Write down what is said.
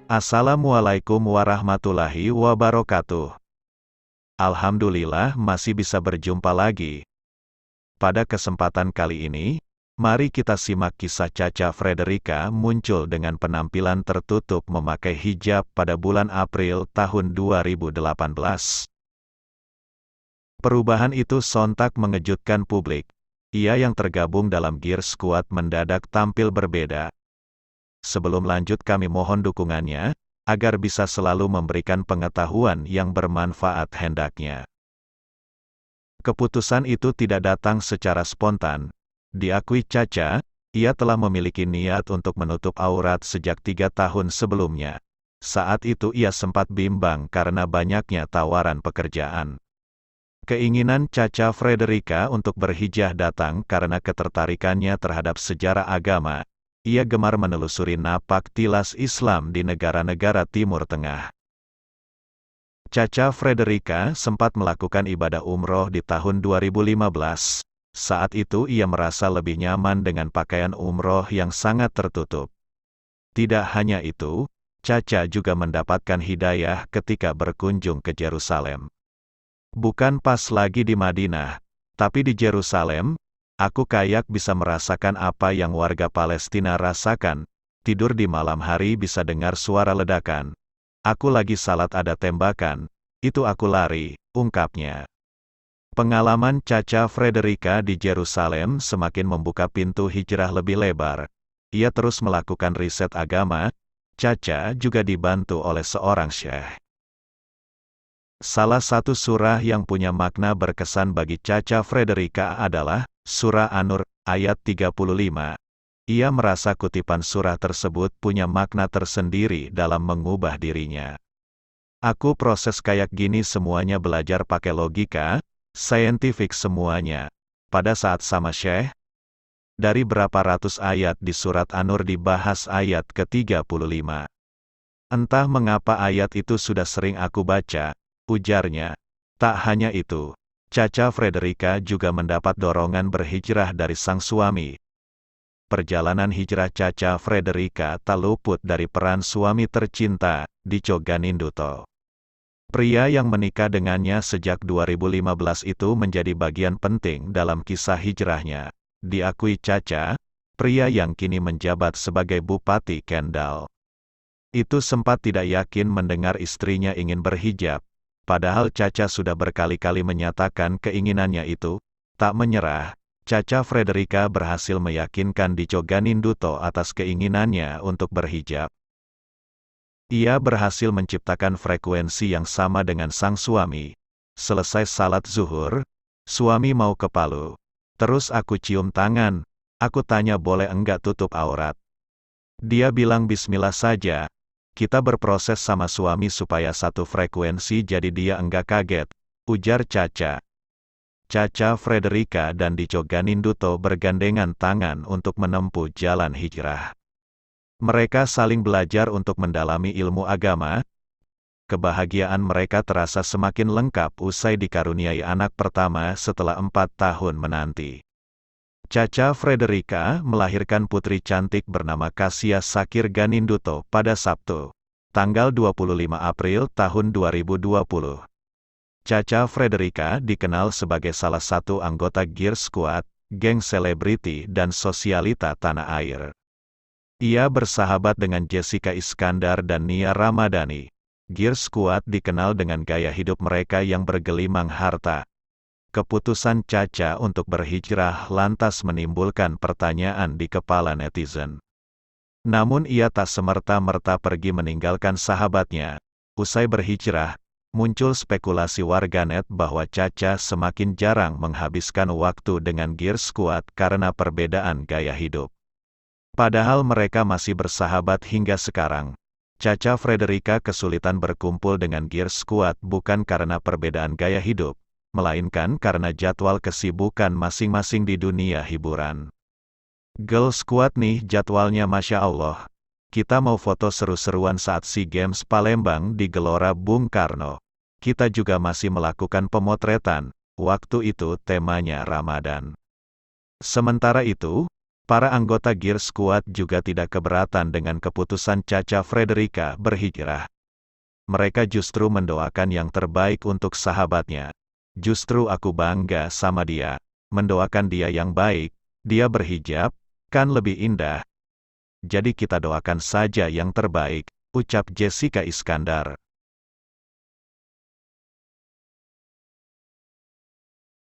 Assalamualaikum warahmatullahi wabarakatuh. Alhamdulillah masih bisa berjumpa lagi. Pada kesempatan kali ini, mari kita simak kisah Caca Frederica muncul dengan penampilan tertutup memakai hijab pada bulan April tahun 2018. Perubahan itu sontak mengejutkan publik. Ia yang tergabung dalam Gear Squad mendadak tampil berbeda. Sebelum lanjut kami mohon dukungannya, agar bisa selalu memberikan pengetahuan yang bermanfaat hendaknya. Keputusan itu tidak datang secara spontan. Diakui Caca, ia telah memiliki niat untuk menutup aurat sejak 3 tahun sebelumnya. Saat itu ia sempat bimbang karena banyaknya tawaran pekerjaan. Keinginan Caca Frederica untuk berhijrah datang karena ketertarikannya terhadap sejarah agama. Ia gemar menelusuri napak tilas Islam di negara-negara Timur Tengah. Caca Frederica sempat melakukan ibadah umroh di tahun 2015. Saat itu ia merasa lebih nyaman dengan pakaian umroh yang sangat tertutup. Tidak hanya itu, Caca juga mendapatkan hidayah ketika berkunjung ke Yerusalem. Bukan pas lagi di Madinah, tapi di Yerusalem, aku kayak bisa merasakan apa yang warga Palestina rasakan. Tidur di malam hari bisa dengar suara ledakan. Aku lagi salat ada tembakan. Itu aku lari, ungkapnya. Pengalaman Caca Frederica di Yerusalem semakin membuka pintu hijrah lebih lebar. Ia terus melakukan riset agama. Caca juga dibantu oleh seorang syekh. Salah satu surah yang punya makna berkesan bagi Caca Frederica adalah Surah An-Nur, ayat 35. Ia merasa kutipan surah tersebut punya makna tersendiri dalam mengubah dirinya. Aku proses kayak gini semuanya belajar pakai logika, saintifik semuanya. Pada saat sama Syekh, dari berapa ratus ayat di surat An-Nur dibahas ayat ke-35. Entah mengapa ayat itu sudah sering aku baca, ujarnya. Tak hanya itu, Caca Frederica juga mendapat dorongan berhijrah dari sang suami. Perjalanan hijrah Caca Frederica tak luput dari peran suami tercinta, Dico Ganinduto. Pria yang menikah dengannya sejak 2015 itu menjadi bagian penting dalam kisah hijrahnya. Diakui Caca, pria yang kini menjabat sebagai Bupati Kendal itu sempat tidak yakin mendengar istrinya ingin berhijab. Padahal Caca sudah berkali-kali menyatakan keinginannya itu. Tak menyerah, Caca Frederica berhasil meyakinkan Dico Ganinduto atas keinginannya untuk berhijab. Ia berhasil menciptakan frekuensi yang sama dengan sang suami. Selesai salat zuhur, suami mau ke Palu. Terus aku cium tangan, aku tanya boleh enggak tutup aurat. Dia bilang bismillah saja. Kita berproses sama suami supaya satu frekuensi jadi dia enggak kaget, ujar Caca. Caca Frederica dan Dico Ganinduto bergandengan tangan untuk menempuh jalan hijrah. Mereka saling belajar untuk mendalami ilmu agama. Kebahagiaan mereka terasa semakin lengkap usai dikaruniai anak pertama setelah 4 tahun menanti. Caca Frederica melahirkan putri cantik bernama Kasia Sakir Ganinduto pada Sabtu, tanggal 25 April tahun 2020. Caca Frederica dikenal sebagai salah satu anggota Gear Squad, geng selebriti dan sosialita tanah air. Ia bersahabat dengan Jessica Iskandar dan Nia Ramadhani. Gear Squad dikenal dengan gaya hidup mereka yang bergelimang harta. Keputusan Caca untuk berhijrah lantas menimbulkan pertanyaan di kepala netizen. Namun ia tak semerta-merta pergi meninggalkan sahabatnya. Usai berhijrah, muncul spekulasi warganet bahwa Caca semakin jarang menghabiskan waktu dengan Gear Squad karena perbedaan gaya hidup. Padahal mereka masih bersahabat hingga sekarang. Caca Frederica kesulitan berkumpul dengan Gear Squad bukan karena perbedaan gaya hidup, melainkan karena jadwal kesibukan masing-masing di dunia hiburan. Girl Squad nih jadwalnya Masya Allah. Kita mau foto seru-seruan saat SEA Games Palembang di Gelora Bung Karno. Kita juga masih melakukan pemotretan, waktu itu temanya Ramadan. Sementara itu, Para anggota Gear Squad juga tidak keberatan dengan keputusan Caca Frederica berhijrah. Mereka justru mendoakan yang terbaik untuk sahabatnya. Justru aku bangga sama dia. Mendoakan dia yang baik, dia berhijab, kan lebih indah. Jadi kita doakan saja yang terbaik, ucap Jessica Iskandar.